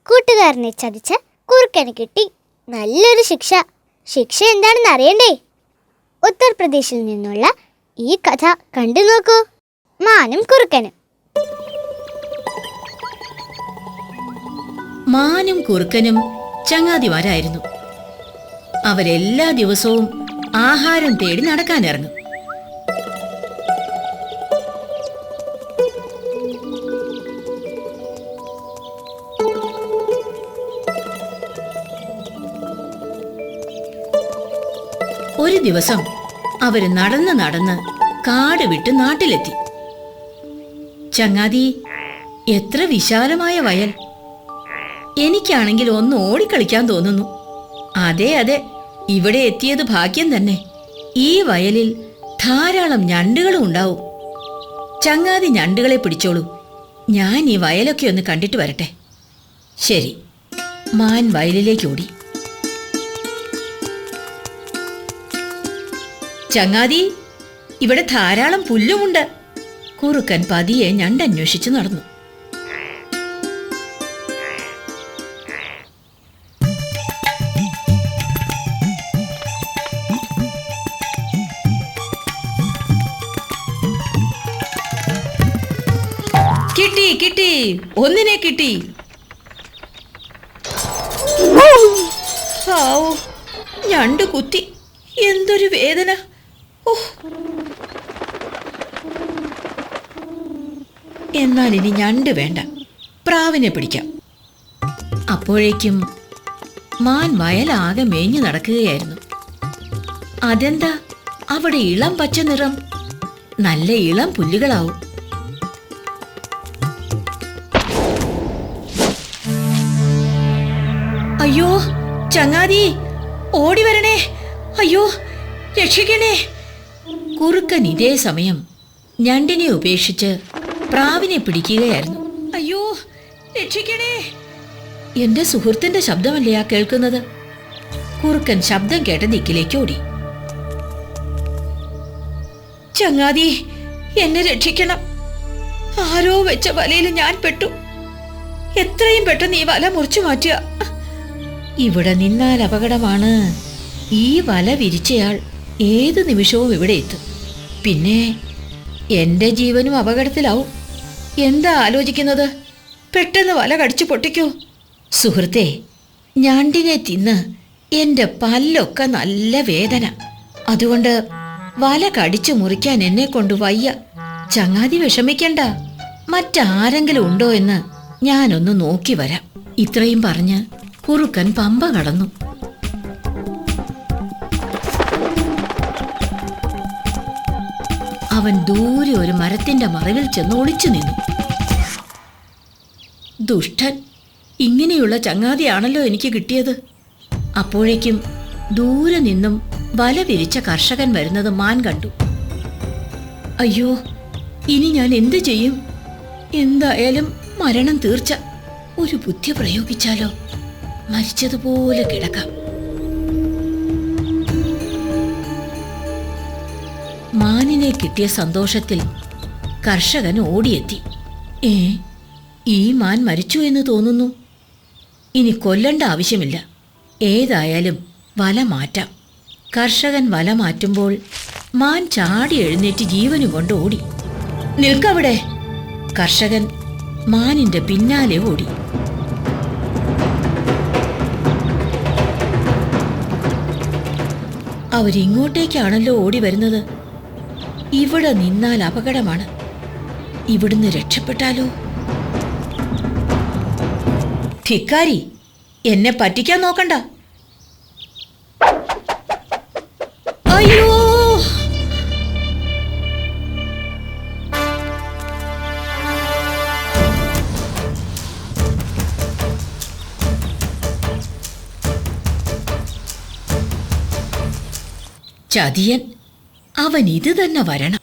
കൂട്ടുകാരനെ ചതിച്ച കുറുക്കന് കിട്ടി നല്ലൊരു ശിക്ഷ. ശിക്ഷ എന്താണെന്ന് അറിയണ്ടേ? ഉത്തർപ്രദേശിൽ നിന്നുള്ള ഈ കഥ കണ്ടു നോക്കൂ. മാനും കുറുക്കനും. മാനും കുറുക്കനും ചങ്ങാതിമാരായിരുന്നു. അവരെല്ലാ ദിവസവും ആഹാരം തേടി നടക്കാനിറങ്ങും. ഒരു ദിവസം അവര് നടന്ന് നടന്ന് കാട് വിട്ട് നാട്ടിലെത്തി. ചങ്ങാതി, എത്ര വിശാലമായ വയൽ! എനിക്കാണെങ്കിൽ ഒന്ന് ഓടിക്കളിക്കാൻ തോന്നുന്നു. അതെ അതെ, ഇവിടെ എത്തിയത് ഭാഗ്യം തന്നെ. ഈ വയലിൽ ധാരാളം ഞണ്ടുകളും ഉണ്ടാവും. ചങ്ങാതി ഞണ്ടുകളെ പിടിച്ചോളൂ, ഞാൻ ഈ വയലൊക്കെ ഒന്ന് കണ്ടിട്ട് വരട്ടെ. ശരി. മാൻ വയലിലേക്ക് ഓടി. ചങ്ങാതി, ഇവിടെ ധാരാളം പുല്ലുമുണ്ട്. കുറുക്കൻ പതിയെ ഞണ്ടന്വേഷിച്ചു നടന്നു. കിട്ടി കിട്ടി, ഒന്നിനെ കിട്ടി. ഹാവൂ, ഞണ്ട് കുത്തി, എന്തൊരു വേദന! എന്നാൽ ഇനി ഞണ്ട് വേണ്ട, പ്രാവിനെ പിടിക്കാം. അപ്പോഴേക്കും മാൻ വയലാകെ മേഞ്ഞു നടക്കുകയായിരുന്നു. അതെന്താ അവിടെ ഇളം പച്ച നിറം? നല്ല ഇളം പുല്ലുകളാവും. അയ്യോ ചങ്ങാതി, ഓടി വരണേ! അയ്യോ, രക്ഷിക്കണേ! കുറുക്കൻ ഇതേ സമയം ഞണ്ടിനെ ഉപേക്ഷിച്ച് പ്രാവിനെ പിടിക്കുകയായിരുന്നു. അയ്യോ, രക്ഷിക്കണേ! എന്റെ സുഹൃത്തിന്റെ ശബ്ദമല്ലേ ആ കേൾക്കുന്നത്? കുറുക്കൻ ശബ്ദം കേട്ട ദിക്കിലേക്ക് ഓടി. ചങ്ങാതി, എന്നെ രക്ഷിക്കണം! ആരോ വെച്ച വലയിൽ ഞാൻ പെട്ടു. എത്രയും പെട്ടെന്ന് ഈ വല മുറിച്ചു മാറ്റുക. ഇവിടെ നിന്നാൽ അപകടമാണ്. ഈ വല വിരിച്ചയാൾ ഏത് നിമിഷവും ഇവിടെ എത്തും. പിന്നെ എന്റെ ജീവനും അപകടത്തിലാവും. എന്താ ആലോചിക്കുന്നത്? പെട്ടെന്ന് വല കടിച്ചു പൊട്ടിക്കൂ. സുഹൃത്തെ, ഞണ്ടിനെ തിന്ന് എന്റെ പല്ലൊക്കെ നല്ല വേദന. അതുകൊണ്ട് വല കടിച്ചു മുറിക്കാൻ എന്നെ കൊണ്ട് വയ്യ. ചങ്ങാതി വിഷമിക്കണ്ട, മറ്റാരെങ്കിലും ഉണ്ടോ എന്ന് ഞാനൊന്ന് നോക്കി വരാം. ഇത്രയും പറഞ്ഞ് കുറുക്കൻ പമ്പ കടന്നു. അവൻ ദൂരെ ഒരു മരത്തിന്റെ മറവിൽ ചെന്ന് ഒളിച്ചു നിന്നു. ദുഷ്ടൻ, ഇങ്ങനെയുള്ള ചങ്ങാതിയാണല്ലോ എനിക്ക് കിട്ടിയത്. അപ്പോഴേക്കും ദൂരെ നിന്നും വല വിരിച്ച കർഷകൻ വരുന്നത് മാൻ കണ്ടു. അയ്യോ, ഇനി ഞാൻ എന്ത് ചെയ്യും? എന്തായാലും മരണം തീർച്ച. ഒരു ബുദ്ധി പ്രയോഗിച്ചാലോ? മരിച്ചതുപോലെ കിടക്കാം. മാനിനെ കിട്ടിയ സന്തോഷത്തിൽ കർഷകൻ ഓടിയെത്തി. ഈ മാൻ മരിച്ചു എന്ന് തോന്നുന്നു. ഇനി കൊല്ലണ്ട ആവശ്യമില്ല. ഏതായാലും വല മാറ്റാം. കർഷകൻ വല മാറ്റുമ്പോൾ മാൻ ചാടി എഴുന്നേറ്റ് ജീവനും കൊണ്ട് ഓടി. നിൽക്കവിടെ! കർഷകൻ മാനിന്റെ പിന്നാലെ ഓടി. അവരിങ്ങോട്ടേക്കാണല്ലോ ഓടി വരുന്നത്. ഇവിടെ നിന്നാൽ അപകടമാണ്. ഇവിടുന്ന് രക്ഷപ്പെട്ടാലോ? ധിക്കാരി, എന്നെ പറ്റിക്കാൻ നോക്കണ്ട. അയ്യോ! ചതിയൻ, അവൻ ഇത് തന്നെ വരണം.